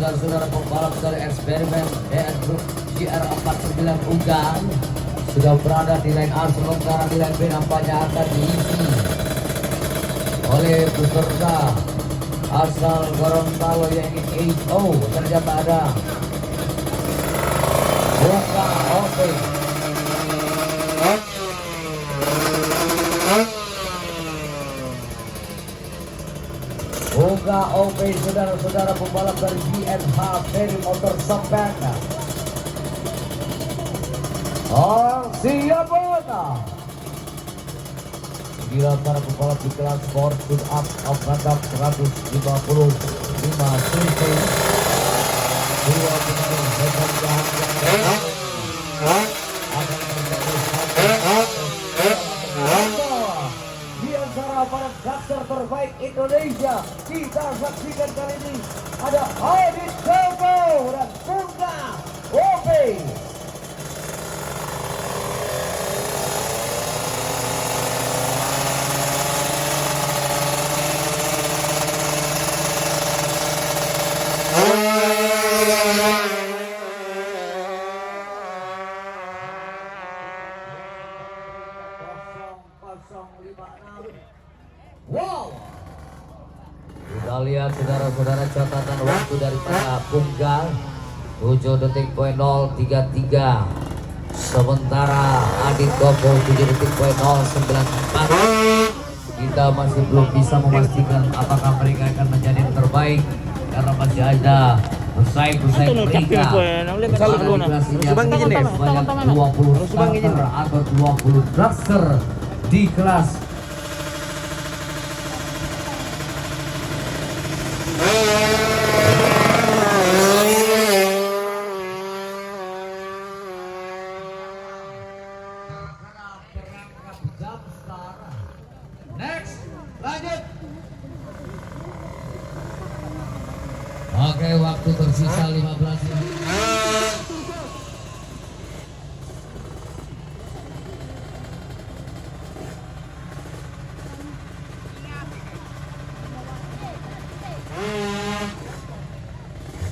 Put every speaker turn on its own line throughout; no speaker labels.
saudara-saudara pembalap dari eksperimen DS Group GR49 Ugan sudah berada di line A, sementara di line B nampaknya akan diisi oleh peserta asal Gorontalo yang ingin 8 ternyata ada Boka Oke. Boga OP, saudara-saudara pembalap dari GNH Ferry Motor Sampai. Siap mana? Gila para pembalap di kelas sport put up of rangkap 155 cc. Dua pemain hebat yang di antara para dragster terbaik Indonesia. Kita saksikan kali ini ada Adit Kobo dan Boga OP. Wow, kita lihat saudara-saudara catatan waktu daripada Punggal 7 detik point 033, sementara Adit Kopo 7 detik point 094. Kita masih belum bisa memastikan apakah mereka akan menjadi yang terbaik karena masih ada bersaing mereka. Sebanyak 20 starter atau 20 dragster di kelas next, lanjut. Oke, waktu tersisa 15 menit.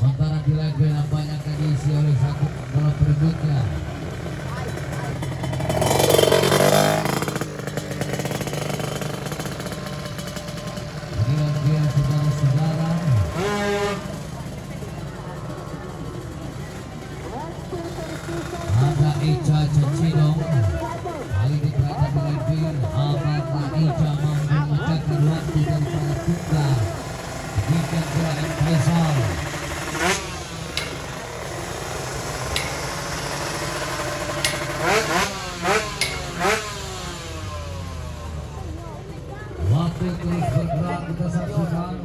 Sementara di leg nampaknya akan diisi oleh satu pembalap berikutnya. Saudara-saudara, ada Ica Cacino kali ini berada di leg. Apakah Ica mampu memecahkan waktu daripada Tunggal di Kira Faisal? Waktu terus bergerak, kita saksikan.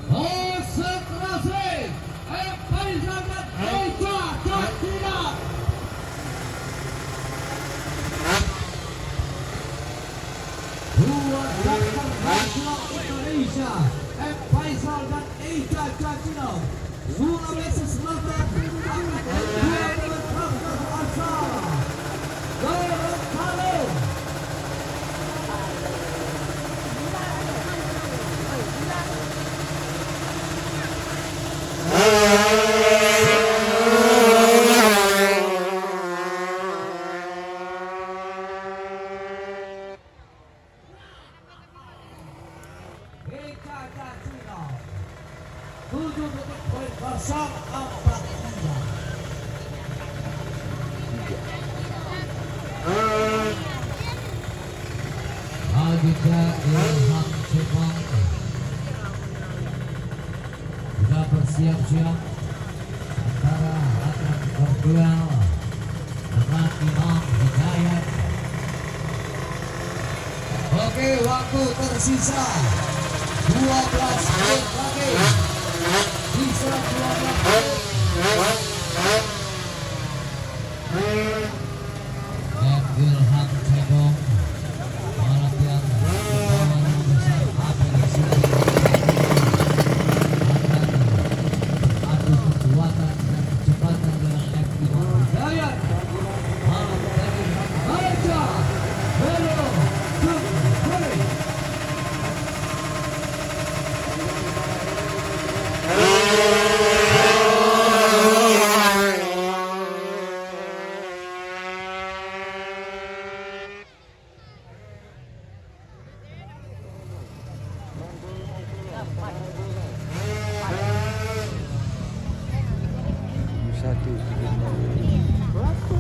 Konsentrasi, Faisal dan Ica Cacino. Dua dragster nasional Indonesia, Faisal dan Ica Cacino. Sulawesi Selatan akan dua dragster asal Gorontalo. Ica Cacino 7 detik poin 043. Aditya Ilham Cepang sudah bersiap-siap, antara akan berduel dengan Imam Hidayat. Oke, waktu tersisa 12 menit lagi. Bisa 12 menit. Ilham Cepang latihan besar apresiasi adu kekuatan dan kecepatan dengan Imam Hidayat.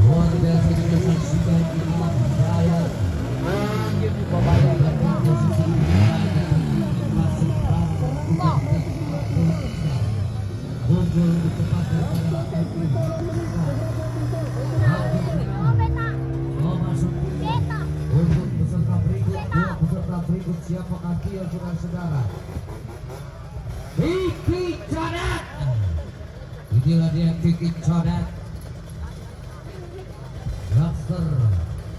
Luar biasa kita saksikan Imam Jaya membayangkan posisi masih unggul di tempat mau masuk untuk peserta berikut. Dua peserta berikut siapakah dia, saudara-saudara? Vicky Codet. Inilah dia Vicky Codet, roster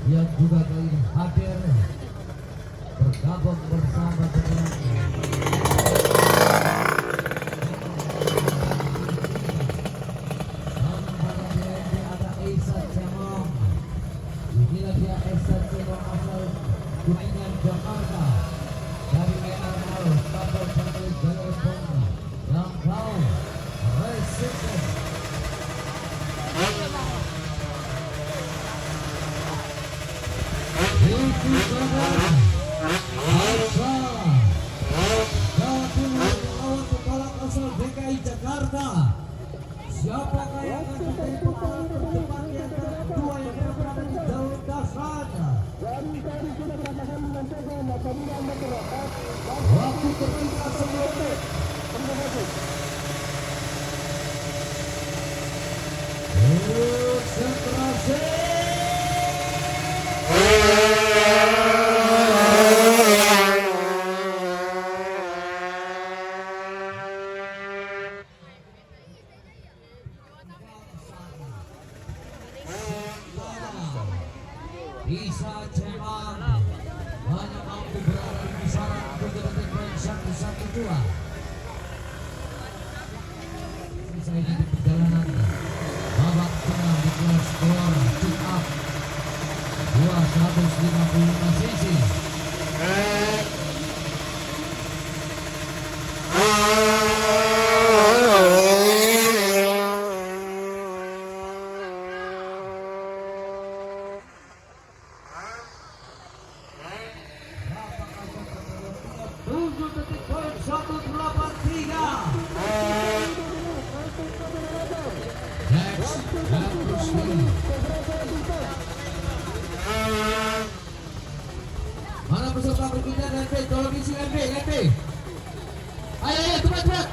yang juga kali ini hadir bergabung bersama dengan ada Esa Cemong. Inilah dia Esa Cemong asal Kuningan Jakarta dari MRL Kapal Sampai Jayapura Langkau Resisten. Itu saudara melawan pembalap asal DKI Jakarta. Siapakah yang akan menjadi pembalap terdepan di antara kedua yang berada di jalur dasar? Waktu tersisa 10 menit. Konsentrasi. Bisa Cemang hanya mampu berada di kisaran 7 detik poin 112. Sisa ini di perjalanan babak tengah di kelas skor pick up 255 cc. Mana peserta berikutnya? LP, tolong isi LP. Ayo, cepat.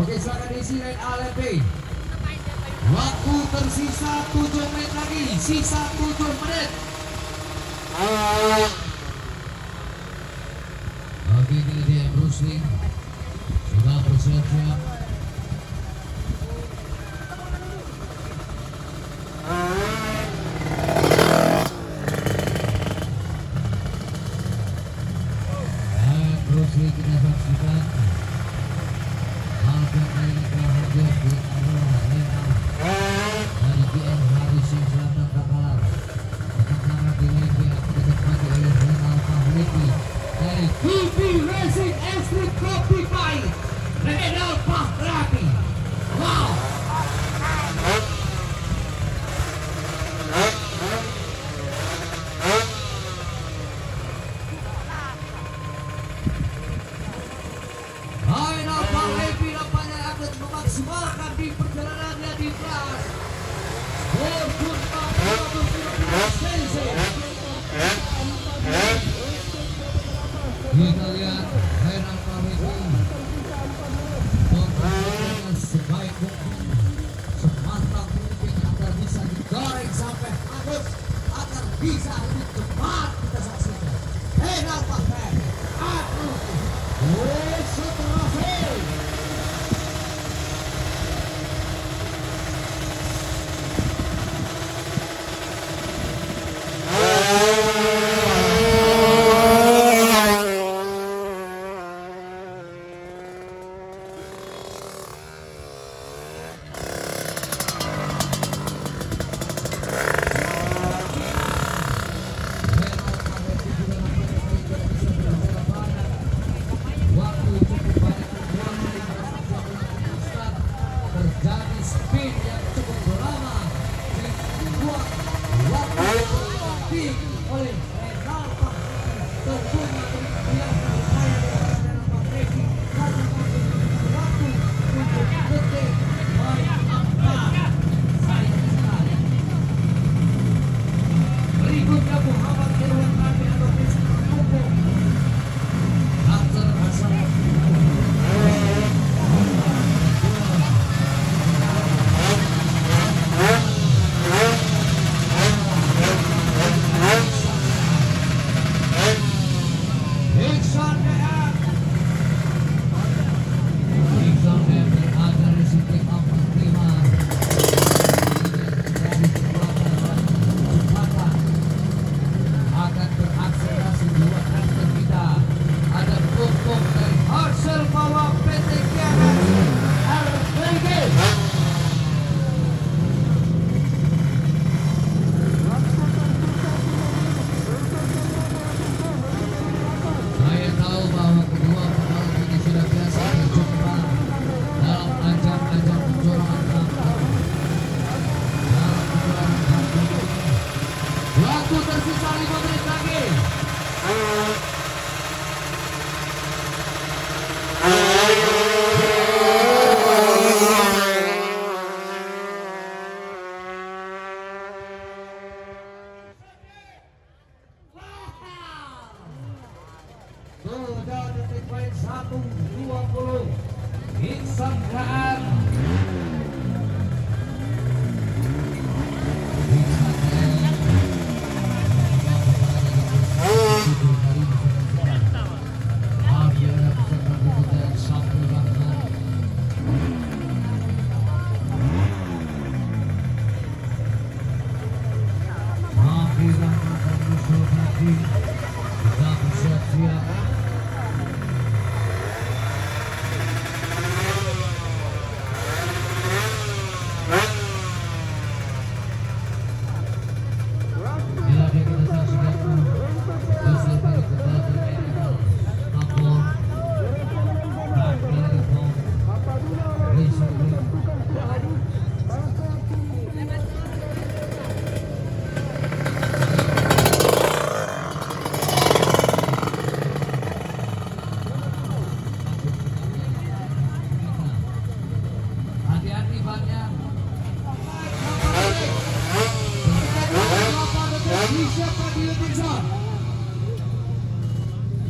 Oke, silakan isi line A, LP. Waktu tersisa 7 menit lagi, sisa 7 menit. Oke, ini dia Bruce Lee sudah bersiap-siap. Bruce Lee kita saksikan Alvin ini telah hadir di arena dari GM Harissing Selatan Takalar. Sementara di lagi akan ditempati oleh Renal Pahleki dari TV Racing Extreme Copy Fight. Renal Pahleki. Wow. Renal Pahleki nampaknya akan memaksimalkan di perjalanannya di kelas World 415 cc. Kita lihat Renal Pahleki mempersiapkan sebaik mungkin, semantap mungkin agar bisa digoreng sampai hangus, agar bisa lebih cepat kita saksikan. Renal Pahleki, aduh, konsentrasi. Sudah detik poin 1:20. Iksan Kaan.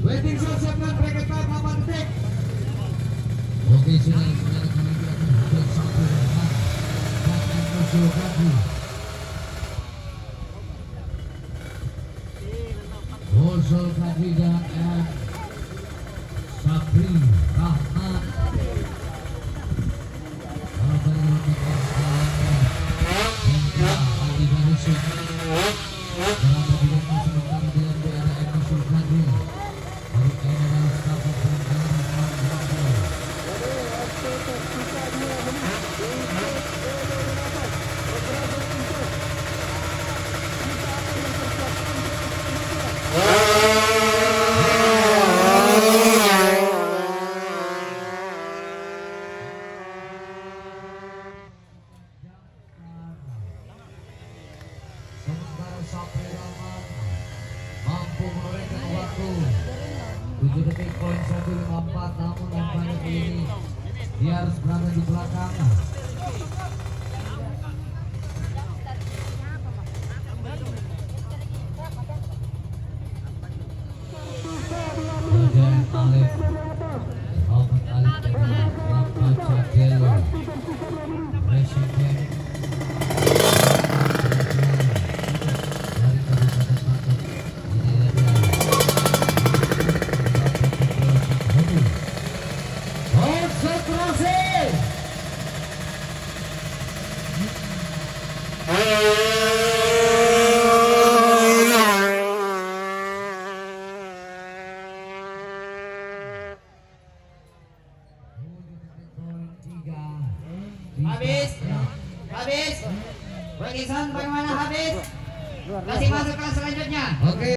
Waiting zone siapkan bracket time 8 detik. Oke, sudah kali ini akan buat satu dan musuh lagi. Musuh lagi dan Sabri Rahmat. Kalau tadi kita Ali Barisuk dalam mobilnya sementara dengan BRM musuh lagi. Sabri Rahmat mampu menorehkan waktu 7 detik poin 1:54, namun nampaknya kali ini dia harus berada di belakang. Alif Ahmad Alif dengan Bapak Jadil Presiden dari Kabupaten Pati. Ini dia konsentrasi. Habis. Bagi San bagaimana habis? Kasih masuk kelas selanjutnya. Oke.